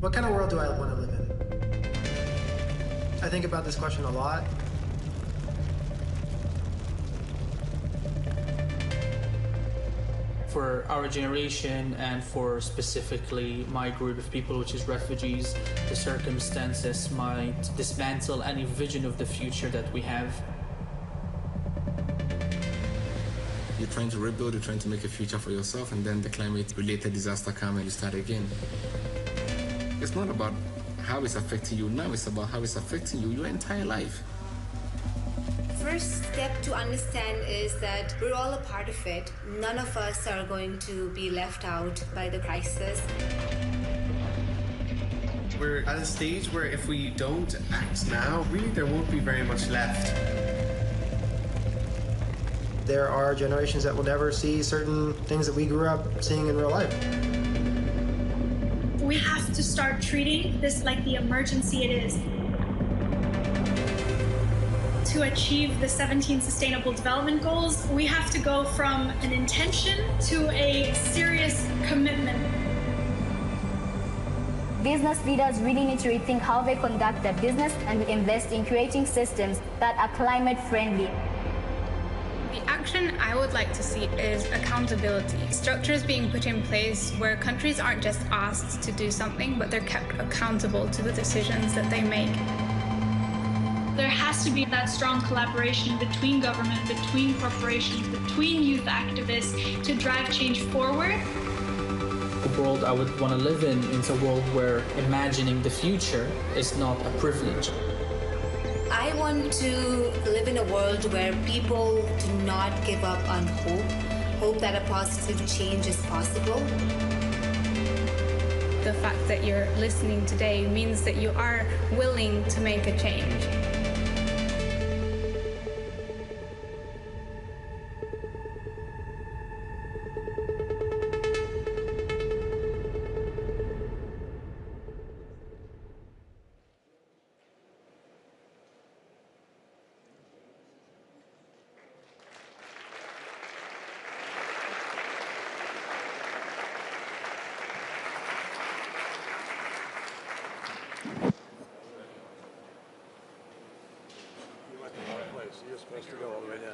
What kind of world do I want to live in? I think about this question a lot. For our generation and for specifically my group of people, which is refugees, the circumstances might dismantle any vision of the future that we have. You're trying to rebuild, you're trying to make a future for yourself, and then the climate-related disaster comes and you start again. It's not about how it's affecting you now, it's about how it's affecting you your entire life. First step to understand is that we're all a part of it. None of us are going to be left out by the crisis. We're at a stage where if we don't act now, really there won't be very much left. There are generations that will never see certain things that we grew up seeing in real life. We have to start treating this like the emergency it is. To achieve the 17 Sustainable Development Goals, we have to go from an intention to a serious commitment. Business leaders really need to rethink how they conduct their business and invest in creating systems that are climate friendly. The action I would like to see is accountability. Structures being put in place where countries aren't just asked to do something, but they're kept accountable to the decisions that they make. There has to be that strong collaboration between government, between corporations, between youth activists to drive change forward. The world I would want to live in is a world where imagining the future is not a privilege. I want to live in a world where people do not give up on hope that a positive change is possible. The fact that you're listening today means that you are willing to make a change. You're supposed to go all the way down.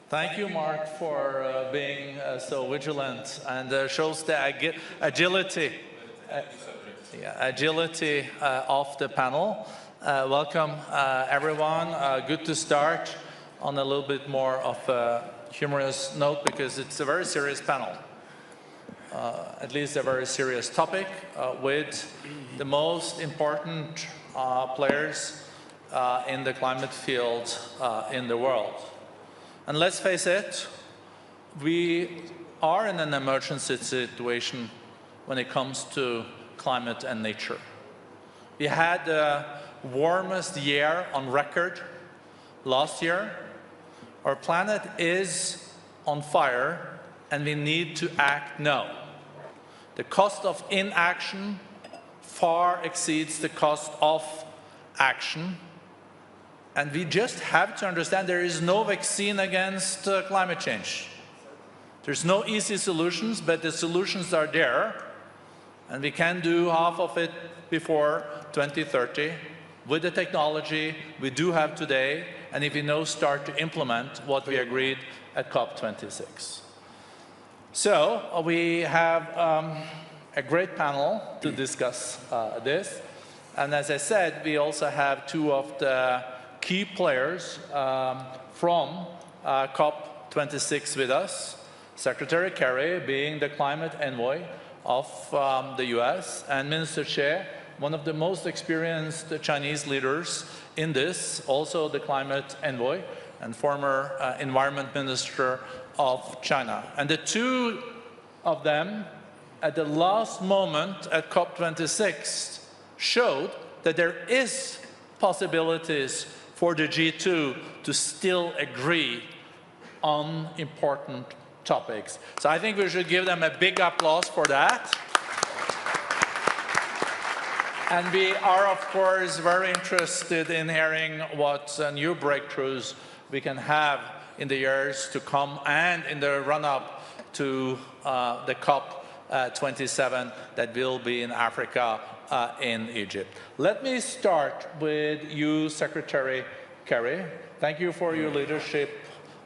Thank you, Mark, for being so vigilant and shows the agility of the panel. Welcome, everyone. Good to start on a little bit more of a humorous note because it's a very serious panel, at least a very serious topic with the most important players in the climate field in the world. And let's face it, we are in an emergency situation when it comes to climate and nature. We had the warmest year on record last year. Our planet is on fire and we need to act now. The cost of inaction far exceeds the cost of action. And we just have to understand there is no vaccine against climate change. There's no easy solutions, but the solutions are there. And we can do half of it before 2030 with the technology we do have today, and if we now start to implement what we agreed at COP26. So we have a great panel to discuss this. And as I said, we also have two of the key players from COP26 with us. Secretary Kerry being the climate envoy of the US, and Minister Xie, one of the most experienced Chinese leaders in this, also the climate envoy and former environment minister of China. And the two of them, at the last moment at COP26, showed that there is possibilities for the G2 to still agree on important topics. So I think we should give them a big applause for that. And we are, of course, very interested in hearing what new breakthroughs we can have in the years to come and in the run-up to the COP27 that will be in Africa, in Egypt. Let me start with you, Secretary Kerry. Thank you for your leadership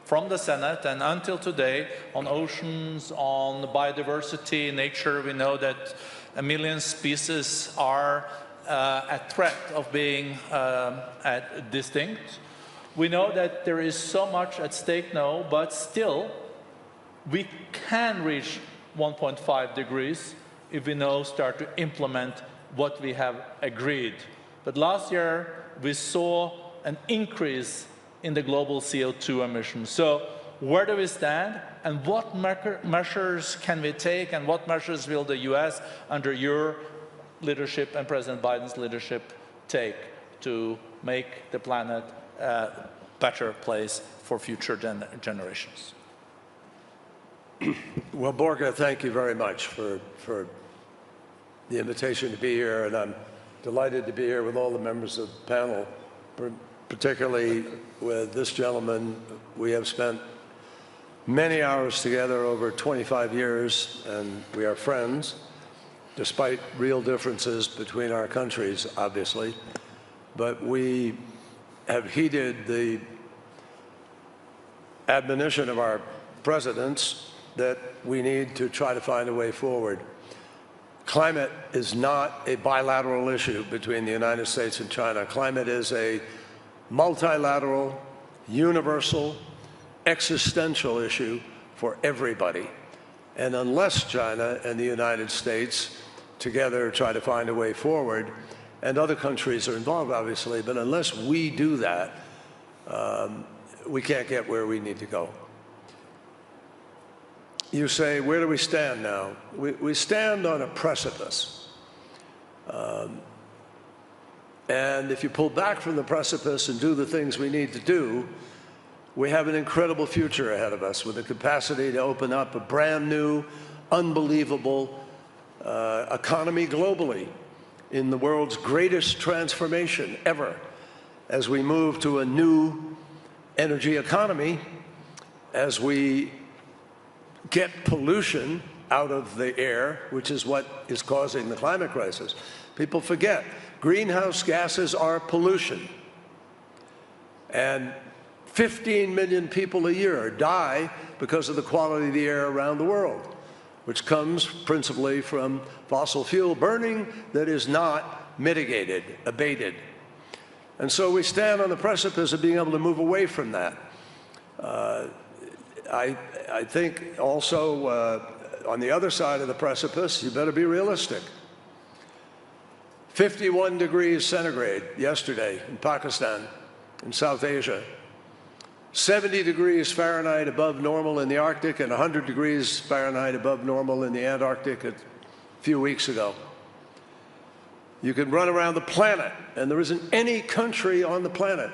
from the Senate and until today on oceans, on biodiversity, nature. We know that a million species are at threat of being distinct. We know that there is so much at stake now, but still we can reach 1.5 degrees if we now start to implement what we have agreed. But last year we saw an increase in the global CO2 emissions. So where do we stand, and what measures can we take, and what measures will the US, under your leadership and President Biden's leadership, take to make the planet a better place for future generations? Well, Borja, thank you very much for the invitation to be here, and I'm delighted to be here with all the members of the panel, particularly with this gentleman. We have spent many hours together over 25 years, and we are friends, despite real differences between our countries, obviously. But we have heeded the admonition of our presidents that we need to try to find a way forward. Climate is not a bilateral issue between the United States and China. Climate is a multilateral, universal, existential issue for everybody. And unless China and the United States together try to find a way forward, and other countries are involved, obviously, but unless we do that, we can't get where we need to go. You say, where do we stand now? We stand on a precipice. And if you pull back from the precipice and do the things we need to do, we have an incredible future ahead of us with the capacity to open up a brand new, unbelievable economy globally in the world's greatest transformation ever as we move to a new energy economy, as we get pollution out of the air, which is what is causing the climate crisis. People forget, greenhouse gases are pollution. And 15 million people a year die because of the quality of the air around the world, which comes principally from fossil fuel burning that is not mitigated, abated. And so we stand on the precipice of being able to move away from that. I think also on the other side of the precipice, you better be realistic. 51 degrees centigrade yesterday in Pakistan, in South Asia. 70 degrees Fahrenheit above normal in the Arctic, and 100 degrees Fahrenheit above normal in the Antarctic a few weeks ago. You can run around the planet, and there isn't any country on the planet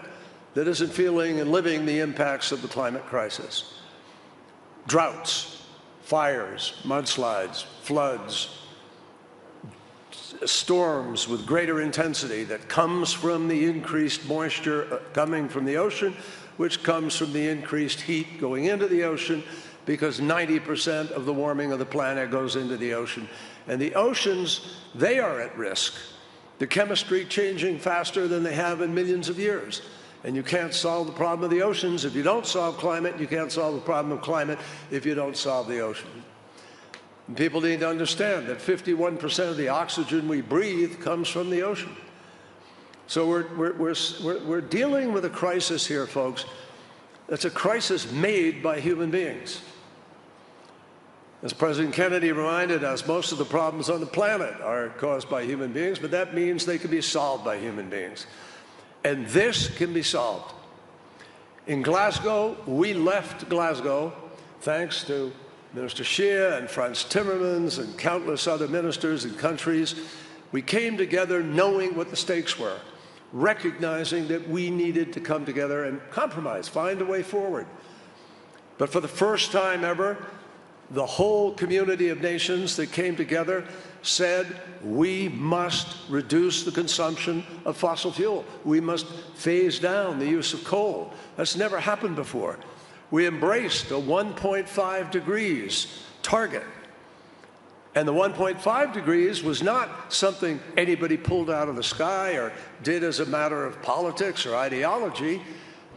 that isn't feeling and living the impacts of the climate crisis. Droughts, fires, mudslides, floods, storms with greater intensity that comes from the increased moisture coming from the ocean, which comes from the increased heat going into the ocean, because 90% of the warming of the planet goes into the ocean. And the oceans, they are at risk. The chemistry changing faster than they have in millions of years. And you can't solve the problem of the oceans if you don't solve climate. You can't solve the problem of climate if you don't solve the ocean. And people need to understand that 51% of the oxygen we breathe comes from the ocean. So we're dealing with a crisis here, folks. It's a crisis made by human beings. As President Kennedy reminded us, most of the problems on the planet are caused by human beings, but that means they can be solved by human beings. And this can be solved. In Glasgow, we left Glasgow, thanks to Minister Xie and Franz Timmermans and countless other ministers and countries. We came together knowing what the stakes were, recognizing that we needed to come together and compromise, find a way forward. But for the first time ever, The whole community of nations that came together said we must reduce the consumption of fossil fuel. We must phase down the use of coal. That's never happened before. We embraced a 1.5 degrees target. And the 1.5 degrees was not something anybody pulled out of the sky or did as a matter of politics or ideology.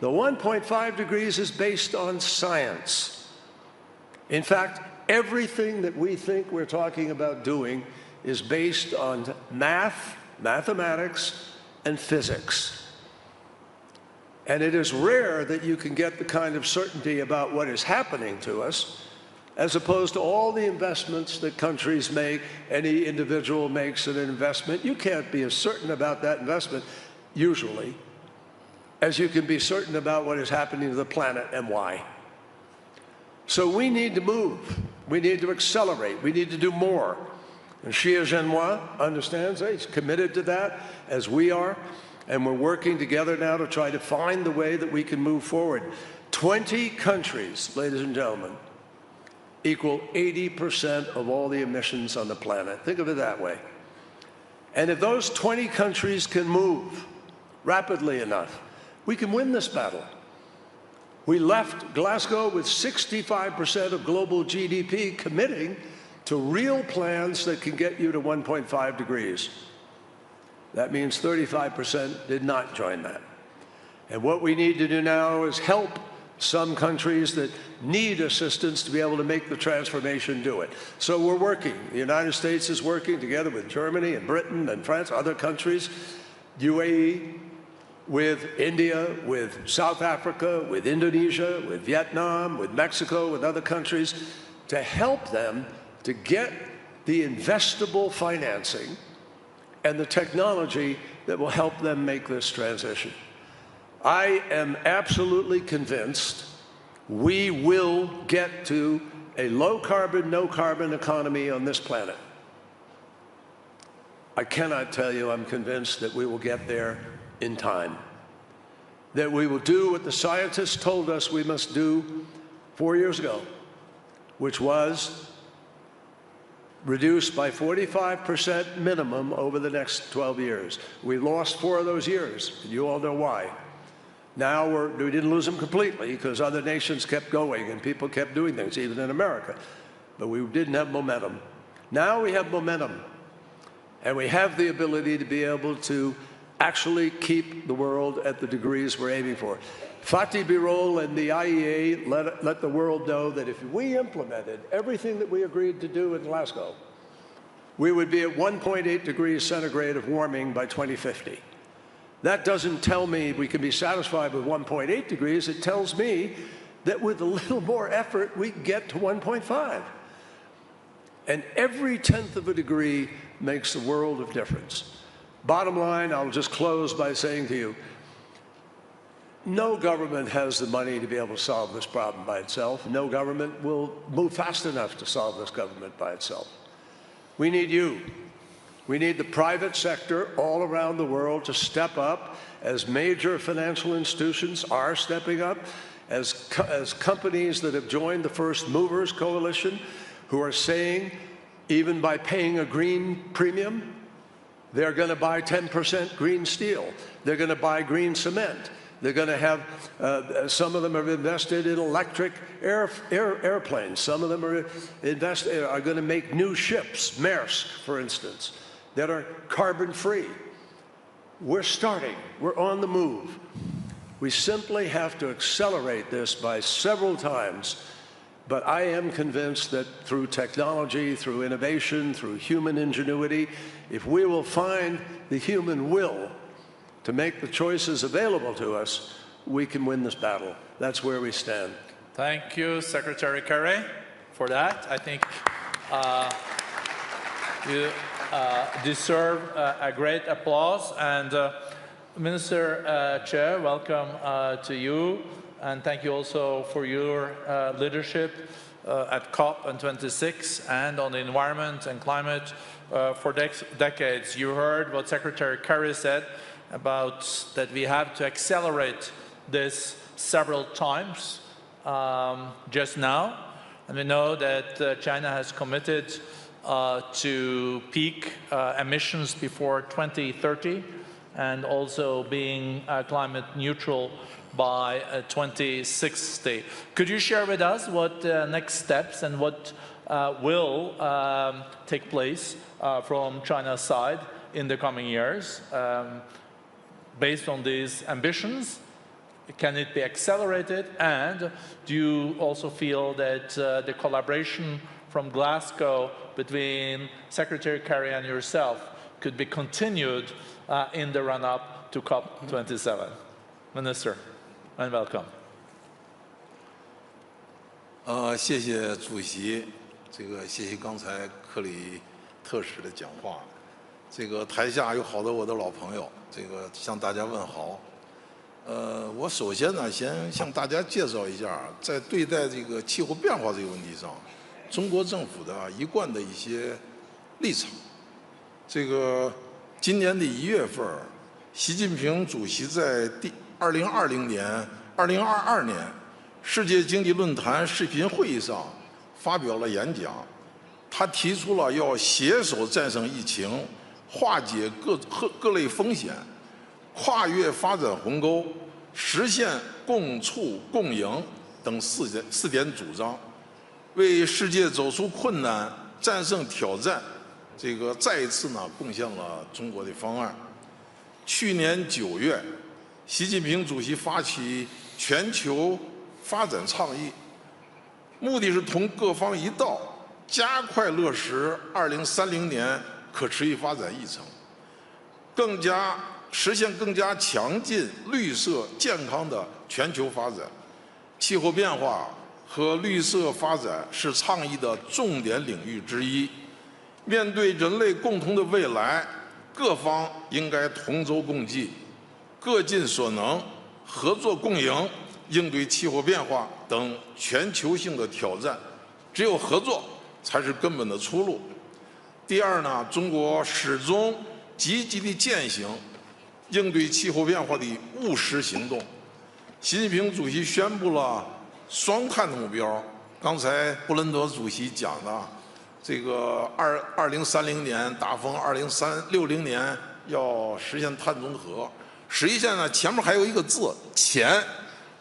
The 1.5 degrees is based on science. In fact, everything that we think we're talking about doing is based on mathematics, and physics. And it is rare that you can get the kind of certainty about what is happening to us, as opposed to all the investments that countries make. Any individual makes an investment. You can't be as certain about that investment, usually, as you can be certain about what is happening to the planet and why. So we need to move. We need to accelerate. We need to do more. And Xie Zhenhua understands that. He's committed to that, as we are. And we're working together now to try to find the way that we can move forward. 20 countries, ladies and gentlemen, equal 80% of all the emissions on the planet. Think of it that way. And if those 20 countries can move rapidly enough, we can win this battle. We left Glasgow with 65% of global GDP committing to real plans that can get you to 1.5 degrees. That means 35% did not join that. And what we need to do now is help some countries that need assistance to be able to make the transformation do it. So we're working. The United States is working together with Germany and Britain and France, other countries, UAE, with India, with South Africa, with Indonesia, with Vietnam, with Mexico, with other countries, to help them to get the investable financing and the technology that will help them make this transition. I am absolutely convinced we will get to a low-carbon, no-carbon economy on this planet. I cannot tell you I'm convinced that we will get there in time, that we will do what the scientists told us we must do 4 years ago, which was reduce by 45% minimum over the next 12 years. We lost 4 of those years, and you all know why. Now we didn't lose them completely because other nations kept going and people kept doing things, even in America. But we didn't have momentum. Now we have momentum, and we have the ability to be able to actually keep the world at the degrees we're aiming for. Fatih Birol and the IEA let the world know that if we implemented everything that we agreed to do in Glasgow, we would be at 1.8 degrees centigrade of warming by 2050. That doesn't tell me we can be satisfied with 1.8 degrees. It tells me that with a little more effort, we can get to 1.5. And every tenth of a degree makes a world of difference. Bottom line, I'll just close by saying to you, no government has the money to be able to solve this problem by itself. No government will move fast enough to solve this government by itself. We need you. We need the private sector all around the world to step up, as major financial institutions are stepping up, as companies that have joined the First Movers Coalition, who are saying, even by paying a green premium, they're going to buy 10% green steel. They're going to buy green cement. They're going to have, some of them have invested in electric airplanes. Some of them are going to make new ships, Maersk, for instance, that are carbon-free. We're starting. We're on the move. We simply have to accelerate this by several times. But I am convinced that through technology, through innovation, through human ingenuity, if we will find the human will to make the choices available to us, we can win this battle. That's where we stand. Thank you, Secretary Kerry, for that. I think you deserve a great applause. And Minister Xie, welcome to you. And thank you also for your leadership at COP26 and on the environment and climate for decades. You heard what Secretary Kerry said about that we have to accelerate this several times just now. And we know that China has committed to peak emissions before 2030 and also being climate neutral by 2060. Could you share with us what next steps and what will take place from China's side in the coming years based on these ambitions? Can it be accelerated? And do you also feel that the collaboration from Glasgow between Secretary Kerry and yourself could be continued in the run-up to COP27? Minister, and welcome. 谢谢主席，谢谢刚才克里特使的讲话。台下有好多我的老朋友，向大家问好。我首先呢，先向大家介绍一下，在对待气候变化这个问题上，中国政府的一贯的一些立场。今年的1月份，习近平主席在2020年、2022年世界经济论坛视频会议上发表了演讲，他提出了要携手战胜疫情，化解各类风险，跨越发展鸿沟，实现共促共赢等四点主张，为世界走出困难、战胜挑战，再一次呢贡献了中国的方案。去年9月，习近平主席发起全球发展倡议，目的是同各方一道，加快落实2030年可持续发展议程，实现更加强劲、绿色、健康的全球发展。气候变化和绿色发展是倡议的重点领域之一。面对人类共同的未来，各方应该同舟共济，各尽所能，合作共赢，应对气候变化等全球性的挑战。只有合作才是根本的出路。第二呢，中国始终积极地践行应对气候变化的务实行动。习近平主席宣布了双碳的目标，刚才布伦德主席讲的， 2030年达峰，2060年要实现碳中和。实际上呢，前面还有一个字“前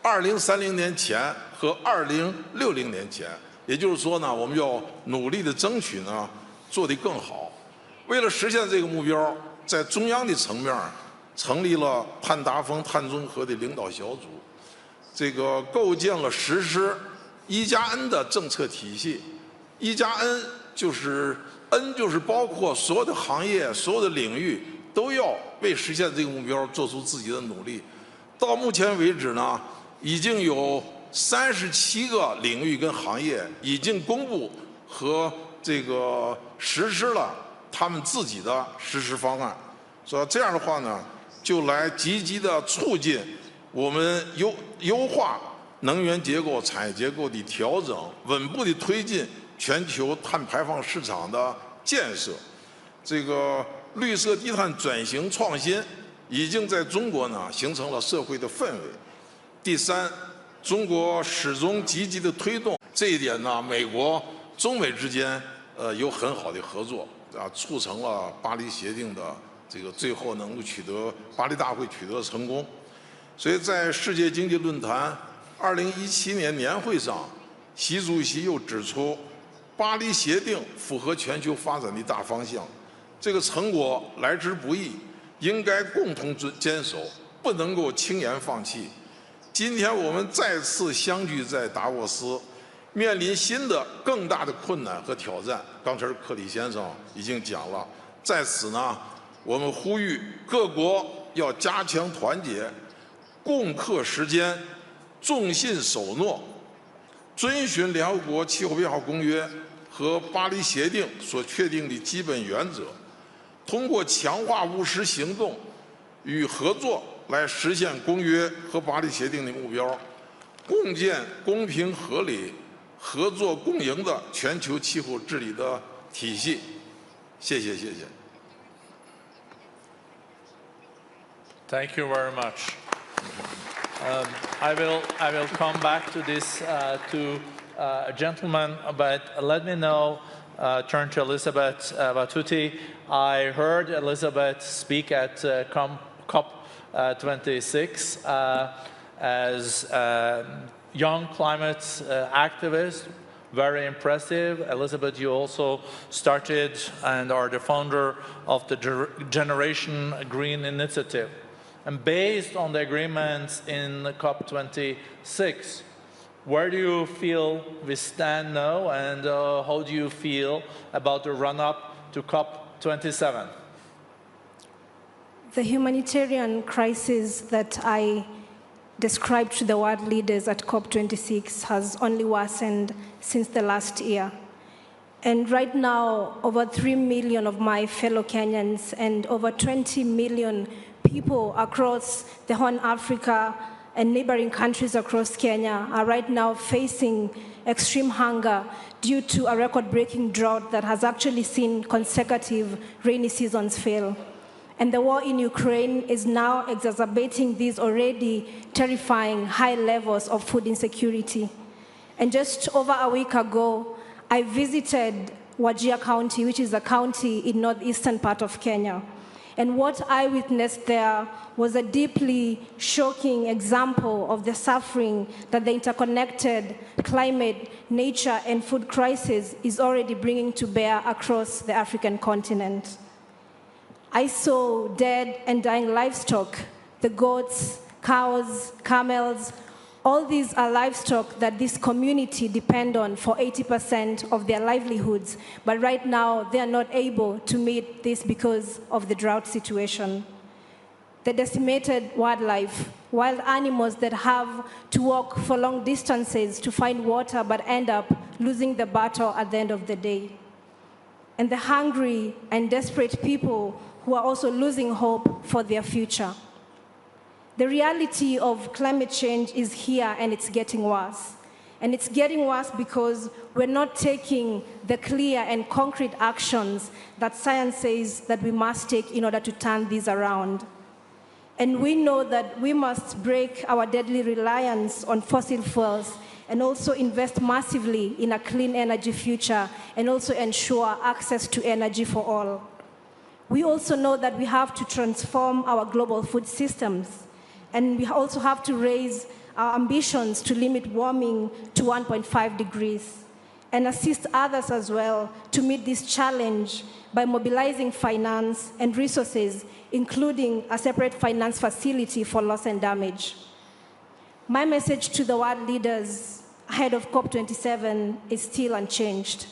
”，2030年前和2060年前。也就是说呢，我们要努力的争取呢，做得更好。为了实现这个目标，在中央的层面成立了碳达峰、碳中和的领导小组，构建了实施1+N 的政策体系。1+N 就是包括所有的行业、所有的领域都要为实现这个目标做出自己的努力。到目前为止呢，已经有37个领域跟行业已经公布和实施了他们自己的实施方案。所以这样的话呢，就来积极的促进我们优化能源结构、产业结构的调整，稳步的推进全球碳排放市场的建设。绿色低碳转型创新已经在中国呢形成了社会的氛围。第三，中国始终积极的推动这一点呢，美国、中美之间有很好的合作促成了巴黎协定的最后能够巴黎大会取得成功。所以在世界经济论坛2017年年会上，习主席又指出，巴黎协定符合全球发展的大方向，这个成果来之不易，应该共同坚守，不能够轻言放弃。今天我们再次相聚在达沃斯，面临新的更大的困难和挑战。刚才克里先生已经讲了，在此呢，我们呼吁各国要加强团结，共克时艰，重信守诺，遵循联合国气候变化公约和巴黎协定所确定的基本原则，通过强化务实行动与合作来实现公约和巴黎协定的目标，共建公平合理、合作共赢的全球气候治理的体系。谢谢。Thank you very much. I will come back to this two gentlemen, but let me know, turn to Elizabeth Batuti. I heard Elizabeth speak at COP26 as a young climate activist. Very impressive. Elizabeth, you also started and are the founder of the Generation Green Initiative. And based on the agreements in COP26, where do you feel we stand now, and how do you feel about the run-up to COP27? The humanitarian crisis that I described to the world leaders at COP26 has only worsened since the last year. And right now, over 3 million of my fellow Kenyans and over 20 million people across the Horn of Africa and neighboring countries across Kenya are right now facing extreme hunger due to a record-breaking drought that has actually seen consecutive rainy seasons fail. And the war in Ukraine is now exacerbating these already terrifying high levels of food insecurity. And just over a week ago, I visited Wajir County, which is a county in northeastern part of Kenya. And what I witnessed there was a deeply shocking example of the suffering that the interconnected climate, nature, and food crisis is already bringing to bear across the African continent. I saw dead and dying livestock, the goats, cows, camels. All these are livestock that this community depend on for 80% of their livelihoods, but right now they are not able to meet this because of the drought situation. The decimated wildlife, wild animals that have to walk for long distances to find water but end up losing the battle at the end of the day. And the hungry and desperate people who are also losing hope for their future. The reality of climate change is here, and it's getting worse. And it's getting worse because we're not taking the clear and concrete actions that science says that we must take in order to turn these around. And we know that we must break our deadly reliance on fossil fuels and also invest massively in a clean energy future and also ensure access to energy for all. We also know that we have to transform our global food systems, and we also have to raise our ambitions to limit warming to 1.5 degrees and assist others as well to meet this challenge by mobilizing finance and resources, including a separate finance facility for loss and damage. My message to the world leaders ahead of COP27 is still unchanged.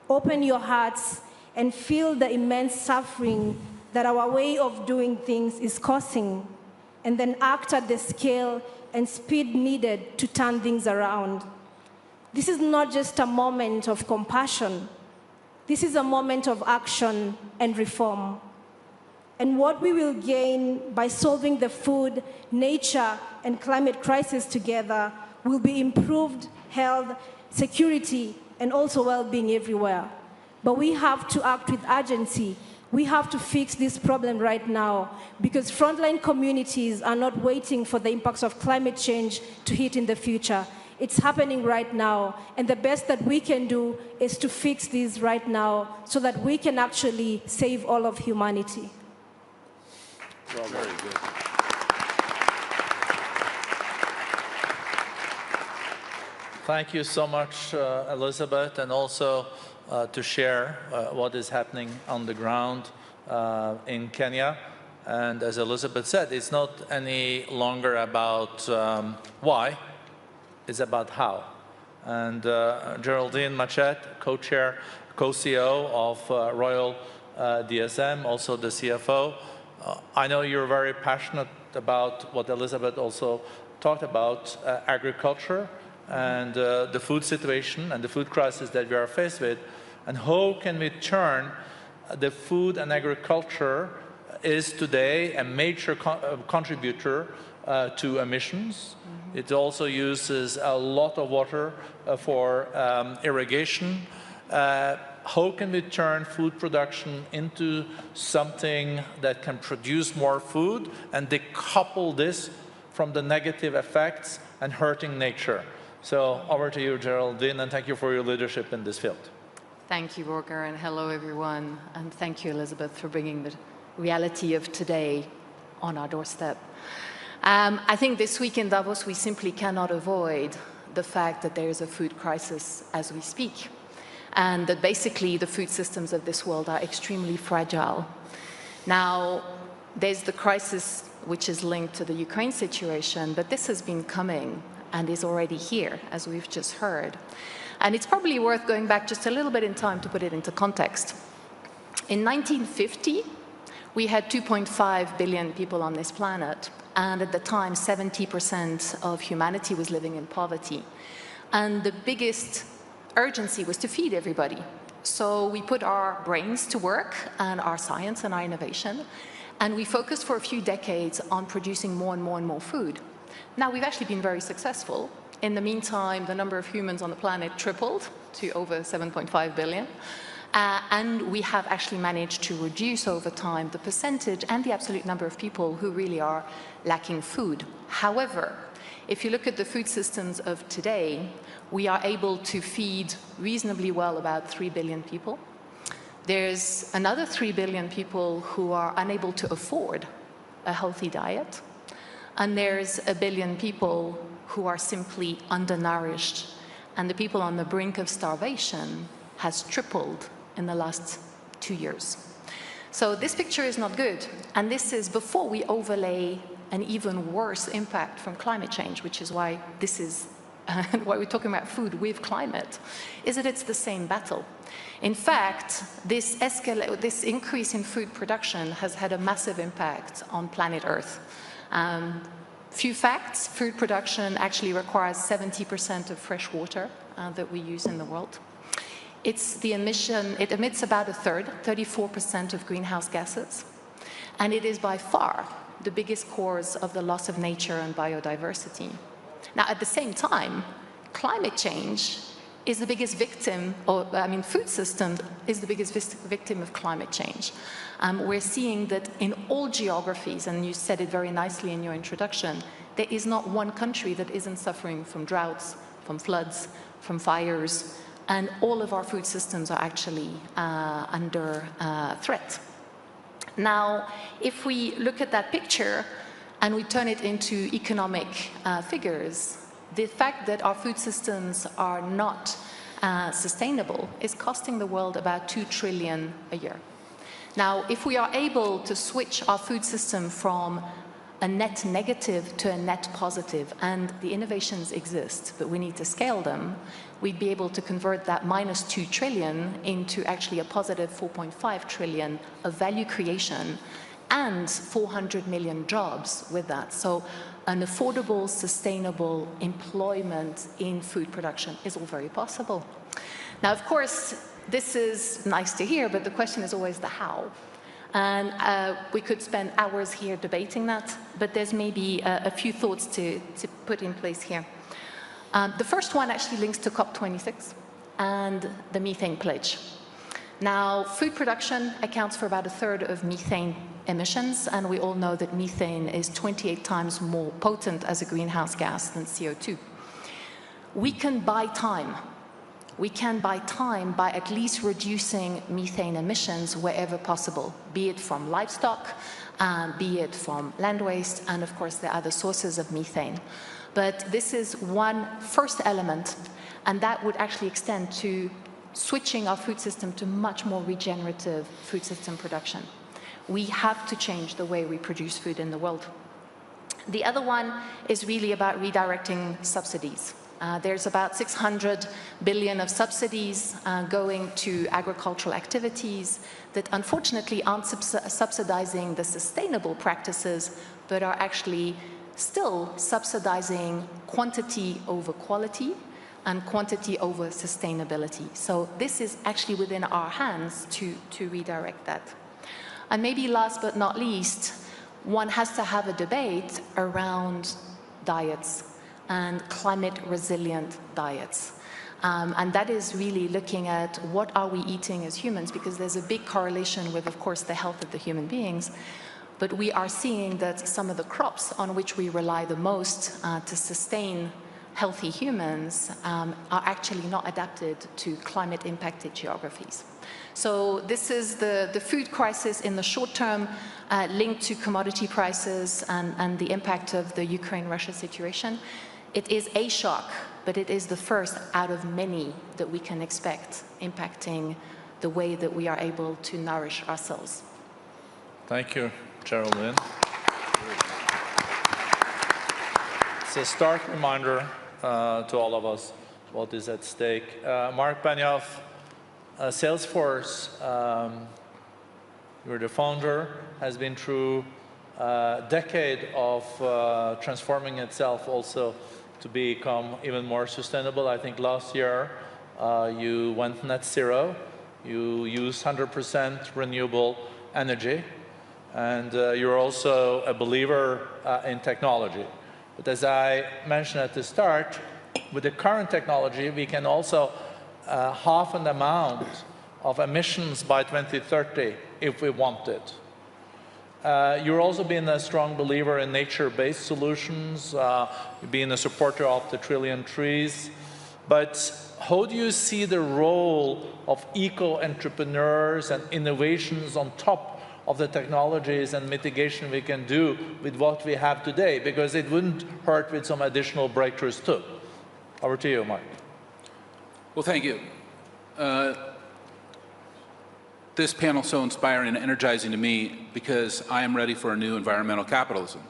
Open your hearts and feel the immense suffering that our way of doing things is causing, and then act at the scale and speed needed to turn things around. This is not just a moment of compassion. This is a moment of action and reform. And what we will gain by solving the food, nature, and climate crisis together will be improved health, security, and also well-being everywhere. But we have to act with urgency. We have to fix this problem right now, because frontline communities are not waiting for the impacts of climate change to hit in the future. It's happening right now, and the best that we can do is to fix these right now so that we can actually save all of humanity. Well, very good. Thank you so much, Elizabeth, and also to share what is happening on the ground in Kenya. And as Elizabeth said, it's not any longer about why, it's about how. And Geraldine Machet, co-chair, co-CEO of Royal DSM, also the CFO. I know you're very passionate about what Elizabeth also talked about, agriculture and the food situation and the food crisis that we are faced with. And how can we turn the food and agriculture is today a major contributor to emissions. It also uses a lot of water for irrigation. How can we turn food production into something that can produce more food and decouple this from the negative effects and hurting nature? So over to you, Geraldine, and thank you for your leadership in this field. Thank you, Roger, and hello, everyone. And thank you, Elizabeth, for bringing the reality of today on our doorstep. I think this week in Davos, we simply cannot avoid the fact that there is a food crisis as we speak, and that basically the food systems of this world are extremely fragile. Now, there's the crisis which is linked to the Ukraine situation, but this has been coming and is already here, as we've just heard. And it's probably worth going back just a little bit in time to put it into context. In 1950, we had 2.5 billion people on this planet, and at the time, 70% of humanity was living in poverty. And the biggest urgency was to feed everybody. So we put our brains to work, and our science and our innovation, and we focused for a few decades on producing more and more and more food. Now, we've actually been very successful. In the meantime, the number of humans on the planet tripled to over 7.5 billion. And we have actually managed to reduce over time the percentage and the absolute number of people who really are lacking food. However, if you look at the food systems of today, we are able to feed reasonably well about 3 billion people. There's another 3 billion people who are unable to afford a healthy diet. And there's 1 billion people who are simply undernourished. And the people on the brink of starvation has tripled in the last 2 years. So this picture is not good. And this is before we overlay an even worse impact from climate change, which is why this is why we're talking about food with climate, is that it's the same battle. In fact, this increase in food production has had a massive impact on planet Earth. Few facts: food production actually requires 70% of fresh water that we use in the world. It emits about a third, 34% of greenhouse gases, and it is by far the biggest cause of the loss of nature and biodiversity. Now, at the same time, climate change is the biggest victim, food system is the biggest victim of climate change. We're seeing that in all geographies, and you said it very nicely in your introduction, there is not one country that isn't suffering from droughts, from floods, from fires, and all of our food systems are actually under threat. Now, if we look at that picture and we turn it into economic figures, the fact that our food systems are not sustainable is costing the world about 2 trillion a year. Now, if we are able to switch our food system from a net negative to a net positive, and the innovations exist, but we need to scale them, we'd be able to convert that minus 2 trillion into actually a positive 4.5 trillion of value creation and 400 million jobs with that. So an affordable, sustainable employment in food production is all very possible. Now, of course, this is nice to hear, but the question is always the how. And we could spend hours here debating that, but there's maybe a few thoughts to put in place here. The first one actually links to COP26 and the methane pledge. Now, food production accounts for about a third of methane emissions, and we all know that methane is 28 times more potent as a greenhouse gas than CO2. We can buy time. We can buy time by at least reducing methane emissions wherever possible, be it from livestock, be it from land waste, and of course there are other sources of methane. But this is one first element, and that would actually extend to switching our food system to much more regenerative food system production. We have to change the way we produce food in the world. The other one is really about redirecting subsidies. There's about 600 billion of subsidies going to agricultural activities that unfortunately aren't subsidizing the sustainable practices, but are actually still subsidizing quantity over quality and quantity over sustainability. So this is actually within our hands to redirect that. And maybe last but not least, one has to have a debate around diets and climate resilient diets. And that is really looking at what are we eating as humans, because there's a big correlation with, of course, the health of the human beings. But we are seeing that some of the crops on which we rely the most to sustain healthy humans are actually not adapted to climate-impacted geographies. So this is the food crisis in the short term linked to commodity prices and the impact of the Ukraine-Russia situation. It is a shock, but it is the first out of many that we can expect impacting the way that we are able to nourish ourselves. Thank you, Geraldine. It's a stark reminder to all of us what is at stake. Mark Benioff, Salesforce, you're the founder, has been through a decade of transforming itself also to become even more sustainable. I think last year you went net zero. You use 100% renewable energy. And you're also a believer in technology. But as I mentioned at the start, with the current technology, we can also halve an amount of emissions by 2030 if we want it. You're also been a strong believer in nature-based solutions. You've been a supporter of the trillion trees. But how do you see the role of eco-entrepreneurs and innovations on top of the technologies and mitigation we can do with what we have today? Because it wouldn't hurt with some additional breakthroughs too. Over to you, Mark. Well, thank you. This panel is so inspiring and energizing to me because I am ready for a new environmental capitalism.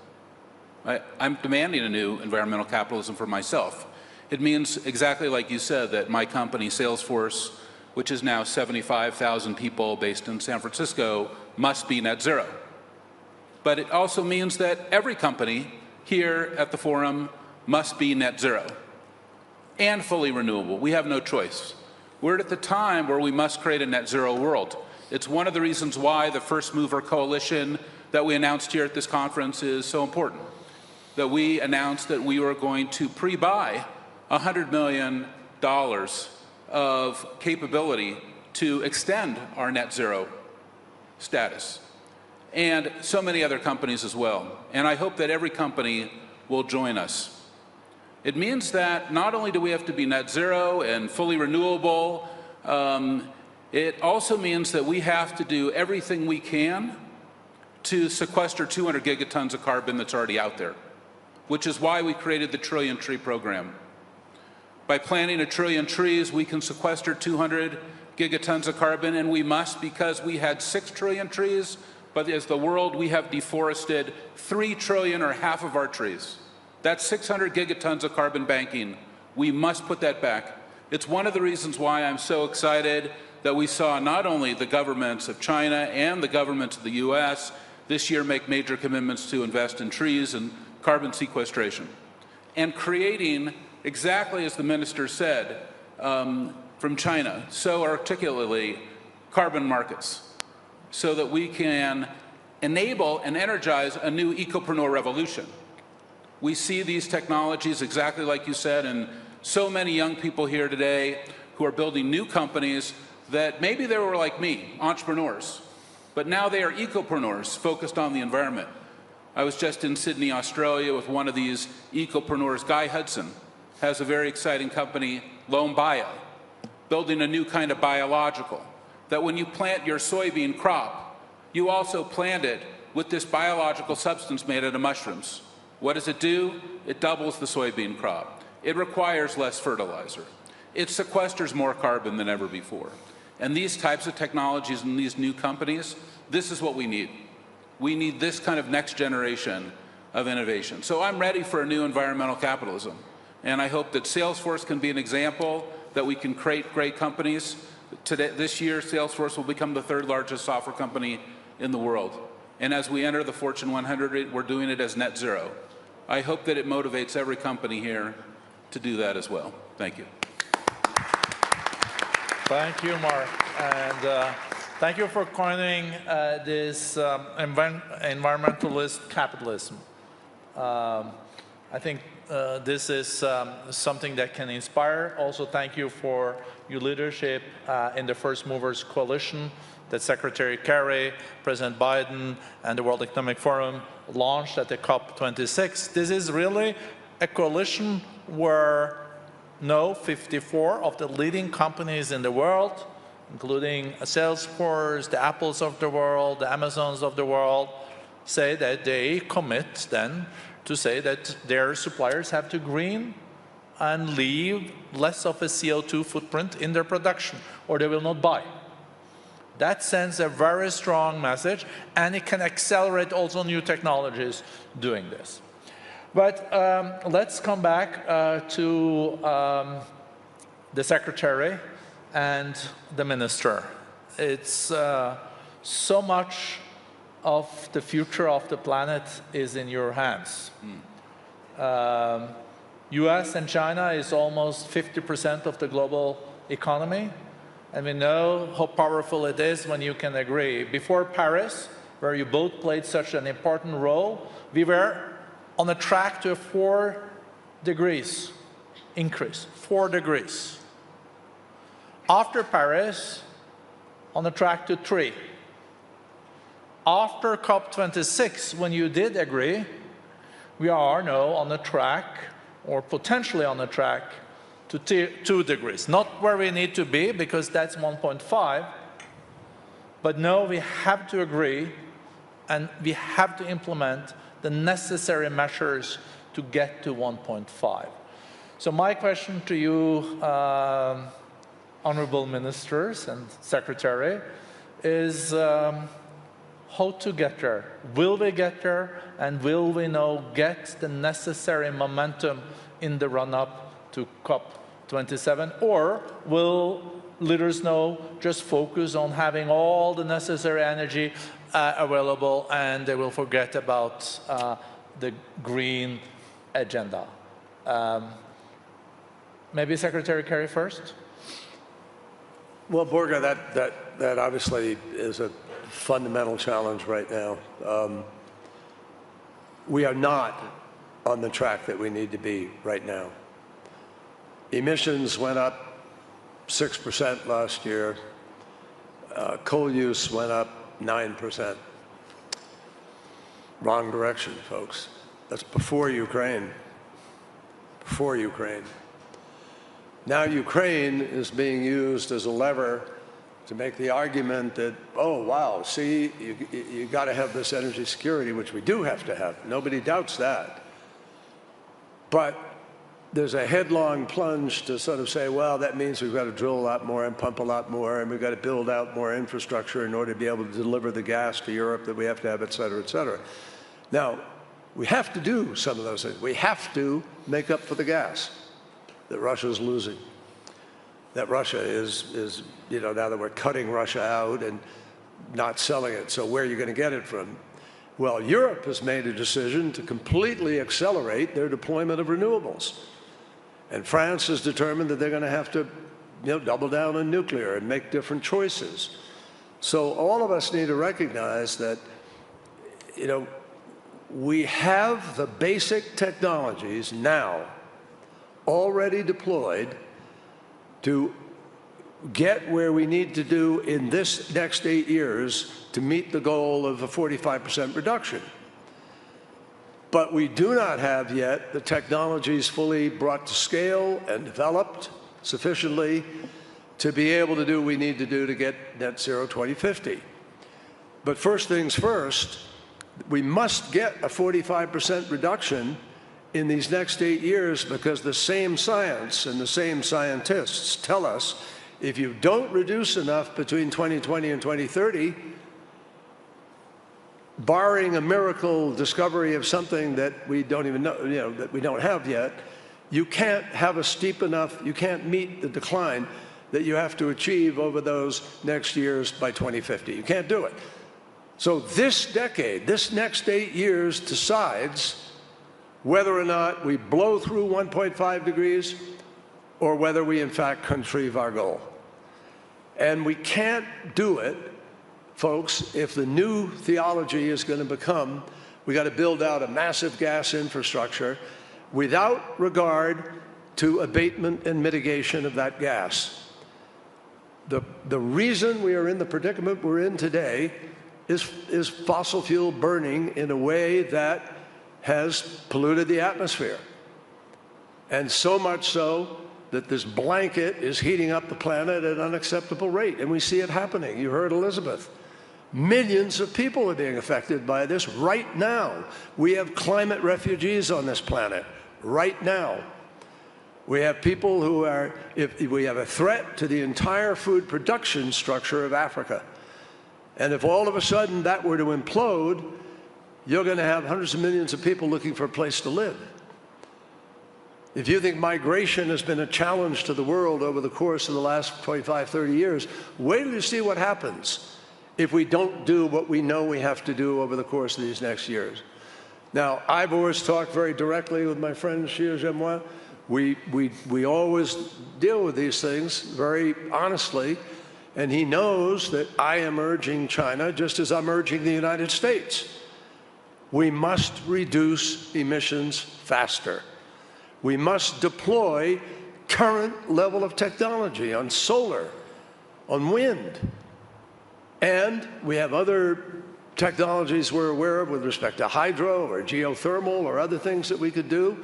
I'm demanding a new environmental capitalism for myself. It means exactly like you said, that my company, Salesforce, which is now 75,000 people based in San Francisco, must be net zero. But it also means that every company here at the forum must be net zero and fully renewable. We have no choice. We're at the time where we must create a net zero world. It's one of the reasons why the First Mover Coalition that we announced here at this conference is so important. That we announced that we were going to pre-buy $100 million of capability to extend our net zero status, and so many other companies as well. And I hope that every company will join us. It means that not only do we have to be net zero and fully renewable, it also means that we have to do everything we can to sequester 200 gigatons of carbon that's already out there, which is why we created the Trillion Tree Program. By planting 1 trillion trees, we can sequester 200 gigatons of carbon, and we must because we had 6 trillion trees, but as the world, we have deforested 3 trillion or half of our trees. That's 600 gigatons of carbon banking. We must put that back. It's one of the reasons why I'm so excited that we saw not only the governments of China and the governments of the US this year make major commitments to invest in trees and carbon sequestration, and creating, exactly as the minister said, from China, so articulately, carbon markets, so that we can enable and energize a new ecopreneur revolution. We see these technologies, exactly like you said, and so many young people here today who are building new companies that maybe they were like me, entrepreneurs, but now they are ecopreneurs focused on the environment. I was just in Sydney, Australia with one of these ecopreneurs. Guy Hudson has a very exciting company, Loam Bio, building a new kind of biological, that when you plant your soybean crop, you also plant it with this biological substance made out of mushrooms. What does it do? It doubles the soybean crop. It requires less fertilizer. It sequesters more carbon than ever before. And these types of technologies and these new companies, this is what we need. We need this kind of next generation of innovation. So I'm ready for a new environmental capitalism. And I hope that Salesforce can be an example that we can create great companies. This year, Salesforce will become the 3rd largest software company in the world. And as we enter the Fortune 100, we're doing it as net zero. I hope that it motivates every company here to do that as well. Thank you. Thank you, Mark. And thank you for coining this environmentalist capitalism. I think this is something that can inspire. Also, thank you for your leadership in the First Movers Coalition that Secretary Kerry, President Biden, and the World Economic Forum launched at the COP26. This is really a coalition where 54 of the leading companies in the world, including Salesforce, the Apples of the world, the Amazons of the world, say that they commit then to say that their suppliers have to green and leave less of a CO2 footprint in their production, or they will not buy. That sends a very strong message, and it can accelerate also new technologies doing this. But let's come back to the Secretary and the Minister. It's so much of the future of the planet is in your hands. US and China is almost 50% of the global economy, and we know how powerful it is when you can agree. Before Paris, where you both played such an important role, we were on a track to a 4 degrees increase, 4 degrees. After Paris, on a track to 3. After COP26, when you did agree, we are now on a track, or potentially on a track, to 2 degrees. Not where we need to be, because that's 1.5, but no, we have to agree, and we have to implement the necessary measures to get to 1.5. So my question to you, honorable ministers and secretary, is how to get there. Will we get there, and will we now get the necessary momentum in the run-up to COP27, or will leaders now just focus on having all the necessary energy available, and they will forget about the green agenda? Maybe Secretary Kerry first? Well, Borja, that obviously is a fundamental challenge right now. We are not on the track that we need to be right now. Emissions went up 6% last year. Coal use went up 9%. Wrong direction, folks. That's before Ukraine. Before Ukraine. Now Ukraine is being used as a lever to make the argument that, oh, wow, see, you got to have this energy security, which we do have to have. Nobody doubts that. But there's a headlong plunge to sort of say, well, that means we've got to drill a lot more and pump a lot more, and we've got to build out more infrastructure in order to be able to deliver the gas to Europe that we have to have, et cetera, et cetera. Now, we have to do some of those things. We have to make up for the gas that Russia's losing. That Russia is, you know, now that we're cutting Russia out and not selling it, so where are you going to get it from? Well, Europe has made a decision to completely accelerate their deployment of renewables. And France has determined that they're going to have to, you know, double down on nuclear and make different choices. So all of us need to recognize that, you know, we have the basic technologies now already deployed to get where we need to do in this next 8 years to meet the goal of a 45% reduction. But we do not have yet the technologies fully brought to scale and developed sufficiently to be able to do what we need to do to get net zero 2050. But first things first, we must get a 45% reduction in these next 8 years, because the same science and the same scientists tell us if you don't reduce enough between 2020 and 2030, barring a miracle discovery of something that we don't even know, you know, that we don't have yet, you can't have a steep enough, you can't meet the decline that you have to achieve over those next years by 2050. You can't do it. So this decade, this next 8 years decides whether or not we blow through 1.5 degrees or whether we in fact contrive our goal. And we can't do it, folks, if the new theology is going to become, we got to build out a massive gas infrastructure without regard to abatement and mitigation of that gas. The reason we are in the predicament we're in today is fossil fuel burning in a way that has polluted the atmosphere. And so much so that this blanket is heating up the planet at an unacceptable rate. And we see it happening. You heard Elizabeth. Millions of people are being affected by this right now. We have climate refugees on this planet right now. We have people who are, if we have a threat to the entire food production structure of Africa. And if all of a sudden that were to implode, you're going to have hundreds of millions of people looking for a place to live. If you think migration has been a challenge to the world over the course of the last 25, 30 years, wait till you see what happens if we don't do what we know we have to do over the course of these next years. Now, I've always talked very directly with my friend Xie Zhenhua. We always deal with these things very honestly, and he knows that I am urging China, just as I'm urging the United States. We must reduce emissions faster. We must deploy current level of technology on solar, on wind. And we have other technologies we're aware of with respect to hydro or geothermal or other things that we could do.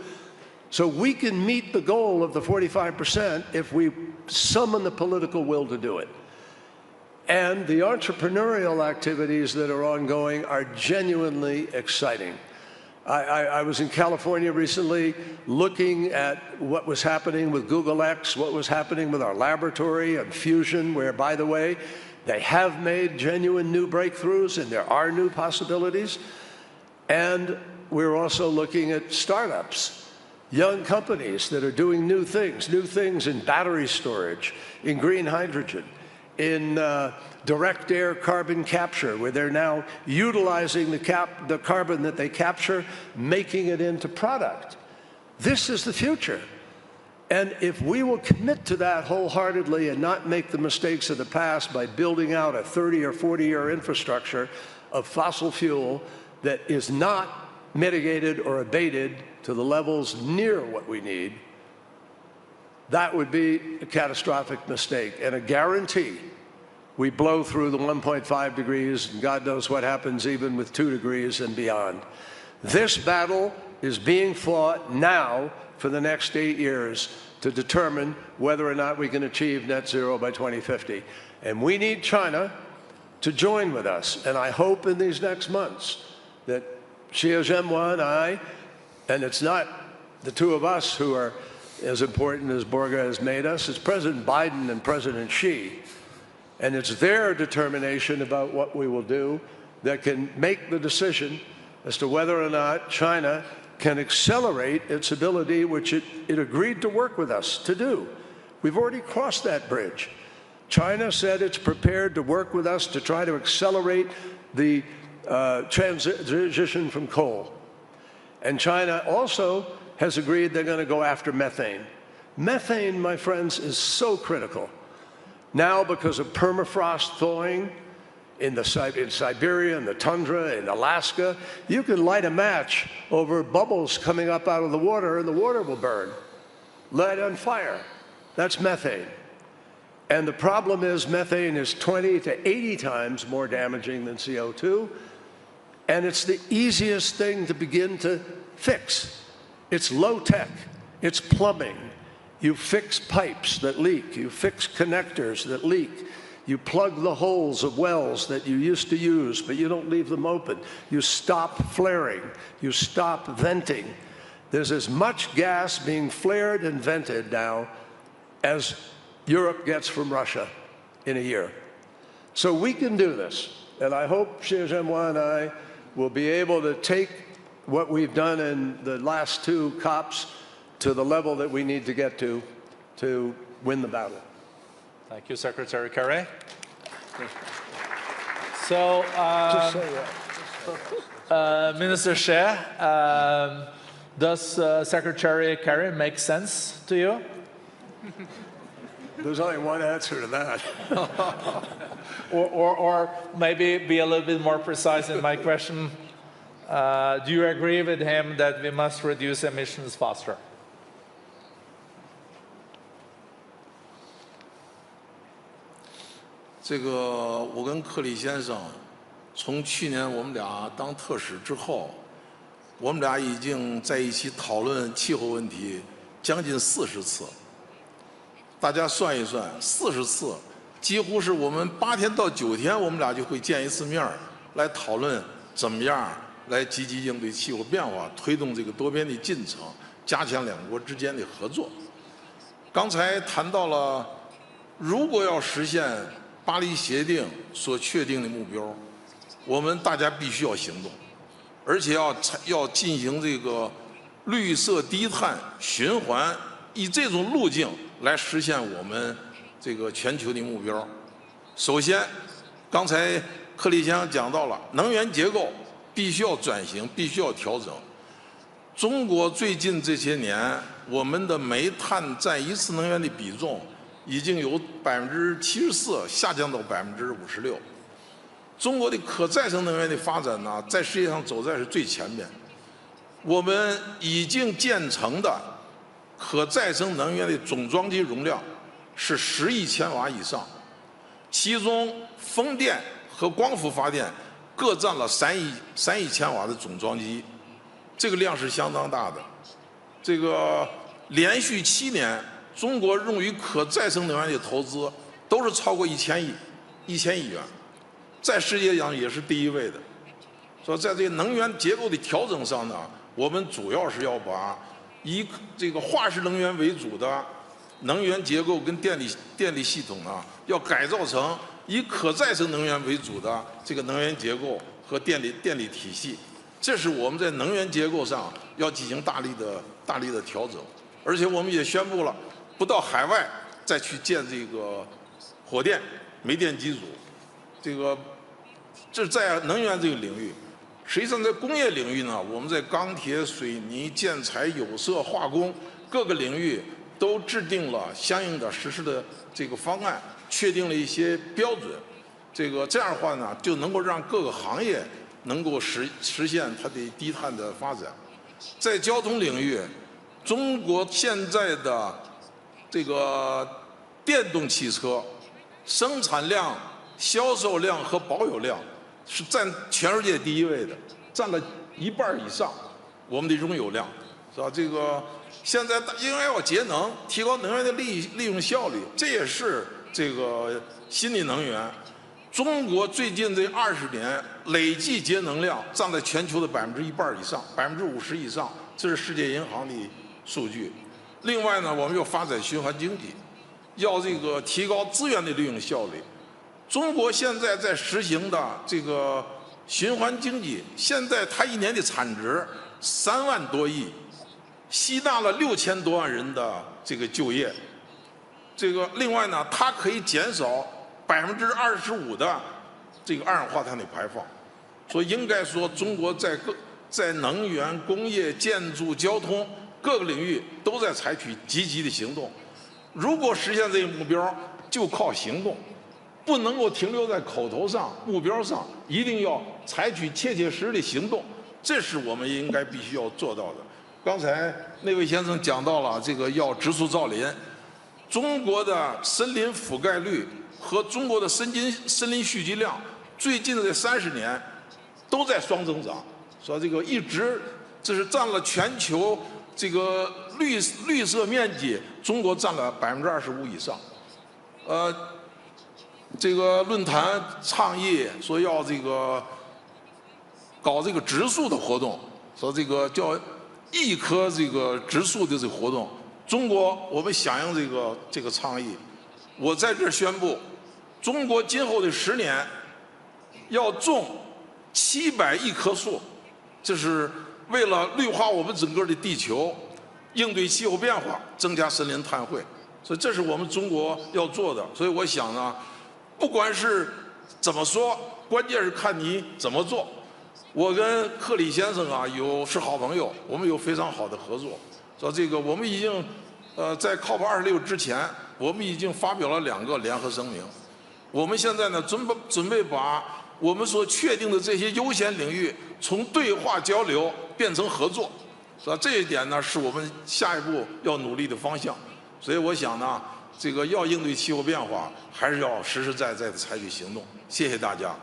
So we can meet the goal of the 45% if we summon the political will to do it. And the entrepreneurial activities that are ongoing are genuinely exciting. I was in California recently looking at what was happening with Google X, what was happening with our laboratory and fusion, where, by the way, they have made genuine new breakthroughs and there are new possibilities. And we're also looking at startups, young companies that are doing new things in battery storage, in green hydrogen, in direct air carbon capture, where they're now utilizing the carbon that they capture, making it into product. This is the future. And if we will commit to that wholeheartedly and not make the mistakes of the past by building out a 30 or 40-year infrastructure of fossil fuel that is not mitigated or abated to the levels near what we need, that would be a catastrophic mistake and a guarantee we blow through the 1.5 degrees, and God knows what happens even with 2 degrees and beyond. This battle is being fought now for the next 8 years to determine whether or not we can achieve net zero by 2050. And we need China to join with us. And I hope in these next months that Xie Zhenhua and I, and it's not the two of us who are as important as Borja has made us, it's President Biden and President Xi. And it's their determination about what we will do that can make the decision as to whether or not China can accelerate its ability, which it agreed to work with us to do. We've already crossed that bridge. China said it's prepared to work with us to try to accelerate the transition from coal. And China also has agreed they're going to go after methane. Methane, my friends, is so critical. Now, because of permafrost thawing in Siberia, in the tundra, in Alaska, you can light a match over bubbles coming up out of the water and the water will burn. Light on fire. That's methane. And the problem is methane is 20 to 80 times more damaging than CO2. And it's the easiest thing to begin to fix. It's low tech. It's plumbing. You fix pipes that leak. You fix connectors that leak. You plug the holes of wells that you used to use, but you don't leave them open. You stop flaring. You stop venting. There's as much gas being flared and vented now as Europe gets from Russia in a year. So we can do this. And I hope Xie Zhenhua and I will be able to take what we've done in the last 2 COPs to the level that we need to get to win the battle. Thank you, Secretary Kerry. So, Minister Xie, does Secretary Kerry make sense to you? There's only one answer to that. or maybe be a little bit more precise in my question. Do you agree with him that we must reduce emissions faster?我跟克里先生，从去年我们俩当特使之后，我们俩已经在一起讨论气候问题将近40次。大家算一算，40次，几乎是我们8天到9天，我们俩就会见一次面儿，来讨论怎么样来积极应对气候变化，推动这个多边的进程，加强两国之间的合作。刚才谈到了，如果要实现巴黎协定所确定的目标，我们大家必须要行动，而且要进行这个绿色低碳循环，以这种路径来实现我们这个全球的目标。首先，刚才克里先生讲到了能源结构必须要转型，必须要调整。中国最近这些年，我们的煤炭占一次能源的比重已经由74%下降到56%。中国的可再生能源的发展呢，在世界上走在是最前面。我们已经建成的可再生能源的总装机容量是10亿千瓦以上，其中风电和光伏发电各占了3亿千瓦的总装机，这个量是相当大的。这个连续7年，中国用于可再生能源的投资都是超过1000亿元，在世界上也是第一位的。所以在这个能源结构的调整上呢，我们主要是要把以这个化石能源为主的能源结构跟电力系统呢，要改造成以可再生能源为主的这个能源结构和电力体系。这是我们在能源结构上要进行大力的调整，而且我们也宣布了，不到海外再去建这个火电、煤电机组。这是在能源这个领域。实际上，在工业领域呢，我们在钢铁、水泥、建材、有色、化工各个领域都制定了相应的实施的这个方案，确定了一些标准。这样的话呢，就能够让各个行业能够实现它的低碳的发展。在交通领域，中国现在的这个电动汽车生产量、销售量和保有量是占全世界第一位的，占了1半以上。我们的拥有量是吧？现在应该要节能，提高能源的利用效率，这也是这个新的能源。中国最近这20年累计节能量占了全球的1半以上，50%以上，这是世界银行的数据。另外呢，我们要发展循环经济，要提高资源的利用效率。中国现在在实行的这个循环经济，现在它1年的产值3万多亿，吸纳了6000多万人的这个就业。另外呢，它可以减少25%的这个二氧化碳的排放。所以应该说，中国在能源、工业、建筑、交通各个领域都在采取积极的行动。如果实现这个目标，就靠行动。不能够停留在口头上、目标上，一定要采取切切实实的行动，这是我们应该必须要做到的。刚才那位先生讲到了要植树造林，中国的森林覆盖率和中国的森林蓄积量，最近的这30年都在双增长，说一直这是占了全球绿色面积，中国占了25%以上。论坛倡议说要搞植树的活动，说叫1棵植树的活动。中国我们响应这个倡议，我在这宣布，中国今后的10年要种700亿棵树，这是为了绿化我们整个的地球，应对气候变化，增加森林碳汇。所以这是我们中国要做的。所以我想呢，不管是怎么说，关键是看你怎么做。我跟克里先生啊是好朋友，我们有非常好的合作。说我们已经在 COP26 之前，我们已经发表了2个联合声明。我们现在呢准备把我们所确定的这些优先领域从对话交流变成合作，是吧？这一点呢是我们下一步要努力的方向。所以我想呢，要应对气候变化，还是要实实在在的采取行动。谢谢大家。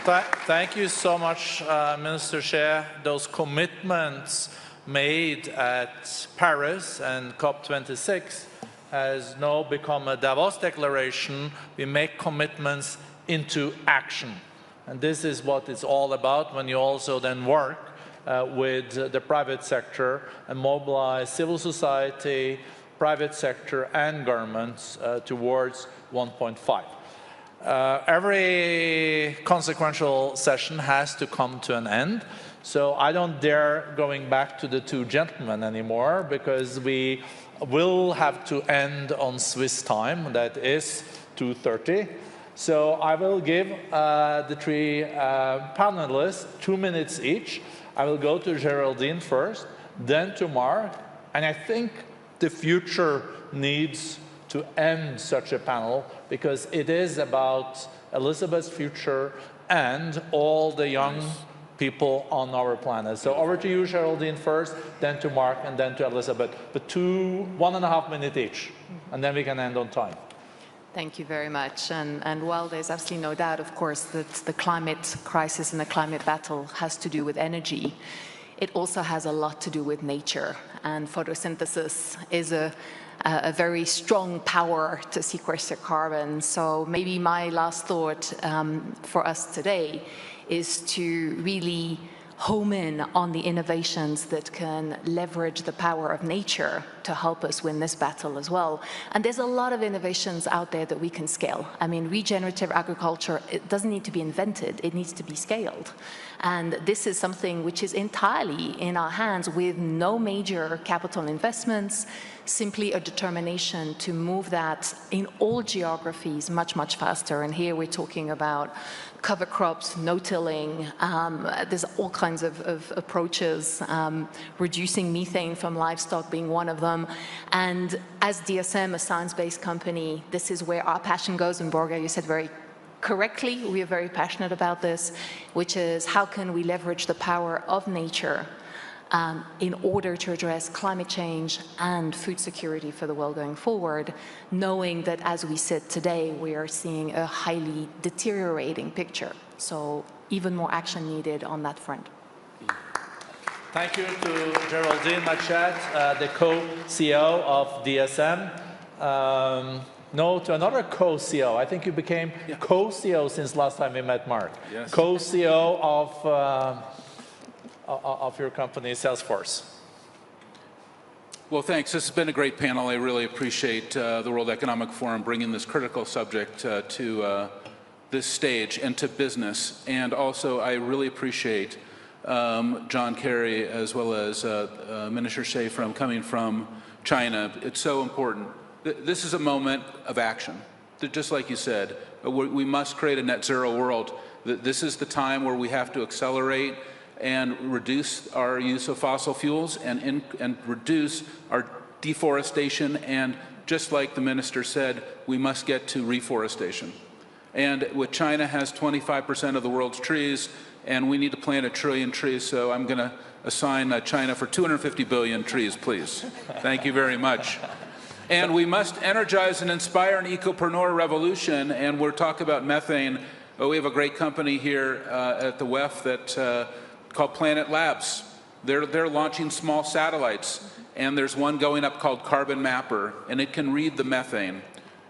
Thank you so much, Minister Xie. Those commitments made at Paris and COP26 has now become a Davos declaration. We make commitments into action. And this is what it's all about when you also then work with the private sector and mobilize civil society, private sector and governments towards 1.5. Every consequential session has to come to an end. So I don't dare going back to the two gentlemen anymore, because we will have to end on Swiss time, that is 2:30. So I will give the three panelists 2 minutes each. I will go to Geraldine first, then to Mark, and I think the future needs to end such a panel, because it is about Elizabeth's future and all the young people on our planet. So over to you, Geraldine, first, then to Mark, and then to Elizabeth. But 1.5 minutes each, and then we can end on time. Thank you very much. And while there's absolutely no doubt, of course, that the climate crisis and the climate battle has to do with energy, it also has a lot to do with nature. And photosynthesis is a very strong power to sequester carbon. So maybe my last thought for us today is to really home in on the innovations that can leverage the power of nature to help us win this battle as well. And there's a lot of innovations out there that we can scale. I mean, regenerative agriculture, it doesn't need to be invented, it needs to be scaled. And this is something which is entirely in our hands with no major capital investments, simply a determination to move that in all geographies much, much faster. And here we're talking about cover crops, no-tilling, there's all kinds of approaches, reducing methane from livestock being one of them. And as DSM, a science-based company, this is where our passion goes. And Borja, you said very correctly, we are very passionate about this, which is how can we leverage the power of nature in order to address climate change and food security for the world going forward, knowing that as we sit today, we are seeing a highly deteriorating picture. So even more action needed on that front. Thank you to Geraldine Machet, the co-CEO of DSM. No, to another co-CEO. I think you became co-CEO since last time we met, Mark. Yes. Co-CEO of your company, Salesforce. Well, thanks. This has been a great panel. I really appreciate the World Economic Forum bringing this critical subject to this stage and to business. And also, I really appreciate John Kerry as well as Minister Xie coming from China. It's so important. This is a moment of action. Just like you said, we must create a net zero world. This is the time where we have to accelerate and reduce our use of fossil fuels and reduce our deforestation. And just like the minister said, we must get to reforestation. And with China has 25% of the world's trees, and we need to plant 1 trillion trees, so I'm going to assign China for 250 billion trees, please. Thank you very much. And we must energize and inspire an ecopreneur revolution, and we're talking about methane. We have a great company here at the WEF that called Planet Labs. They're launching small satellites, and there's one going up called Carbon Mapper, and it can read the methane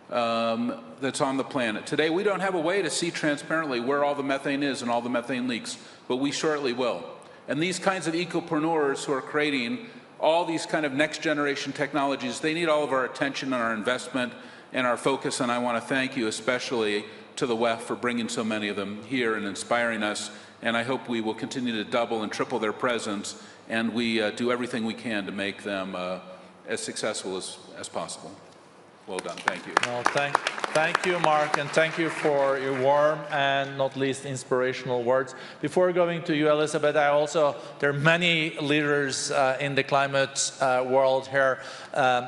that's on the planet. Today, we don't have a way to see transparently where all the methane is and all the methane leaks, but we shortly will. And these kinds of ecopreneurs who are creating all these kind of next generation technologies, they need all of our attention and our investment and our focus, and I want to thank you especially to the WEF for bringing so many of them here and inspiring us. And I hope we will continue to double and triple their presence, and we do everything we can to make them as successful as possible. Well done. Thank you. Well, thank you, Mark, and thank you for your warm and not least inspirational words. Before going to you, Elizabeth, there are many leaders in the climate world here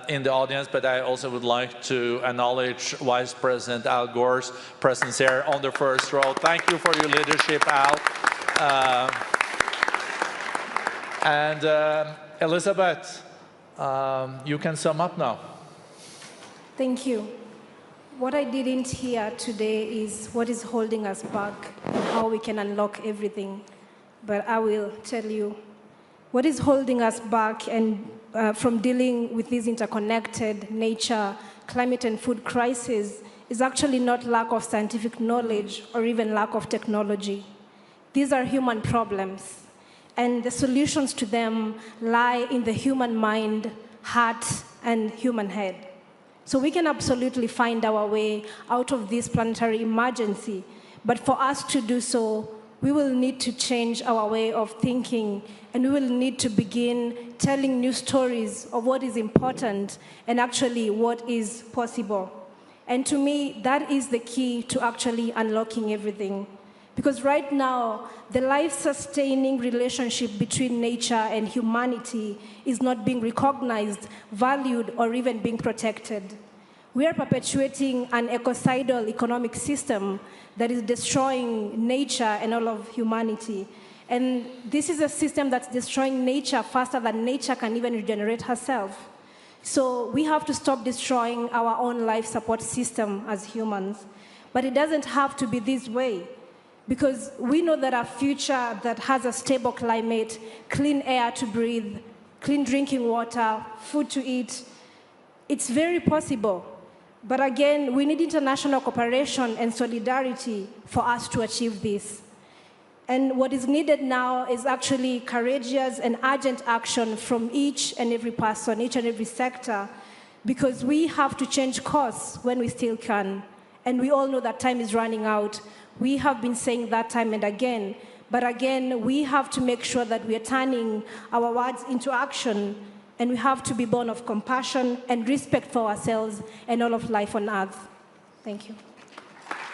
in the audience, but I also would like to acknowledge Vice President Al Gore's presence here on the first row. Thank you for your leadership, Al. And Elizabeth, you can sum up now. Thank you. What I didn't hear today is what is holding us back and how we can unlock everything. But I will tell you, what is holding us back and from dealing with this interconnected nature, climate and food crisis is actually not lack of scientific knowledge or even lack of technology. These are human problems, and the solutions to them lie in the human mind, heart, and human head. So we can absolutely find our way out of this planetary emergency, but for us to do so, we will need to change our way of thinking, and we will need to begin telling new stories of what is important and actually what is possible. And to me, that is the key to actually unlocking everything. Because right now, the life-sustaining relationship between nature and humanity is not being recognized, valued, or even being protected. We are perpetuating an ecocidal economic system that is destroying nature and all of humanity. And this is a system that's destroying nature faster than nature can even regenerate herself. So we have to stop destroying our own life support system as humans. But it doesn't have to be this way, because we know that a future that has a stable climate, clean air to breathe, clean drinking water, food to eat, it's very possible. But again, we need international cooperation and solidarity for us to achieve this. And what is needed now is actually courageous and urgent action from each and every person, each and every sector, because we have to change course when we still can. And we all know that time is running out. We have been saying that time and again. But again, we have to make sure that we are turning our words into action, and we have to be born of compassion and respect for ourselves and all of life on earth. Thank you.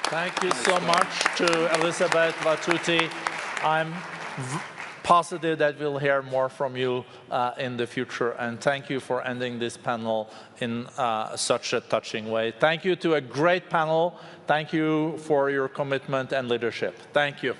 Thank you so much to Elizabeth Vatuti. I'm positive that we'll hear more from you in the future, and thank you for ending this panel in such a touching way. Thank you to a great panel. Thank you for your commitment and leadership. Thank you.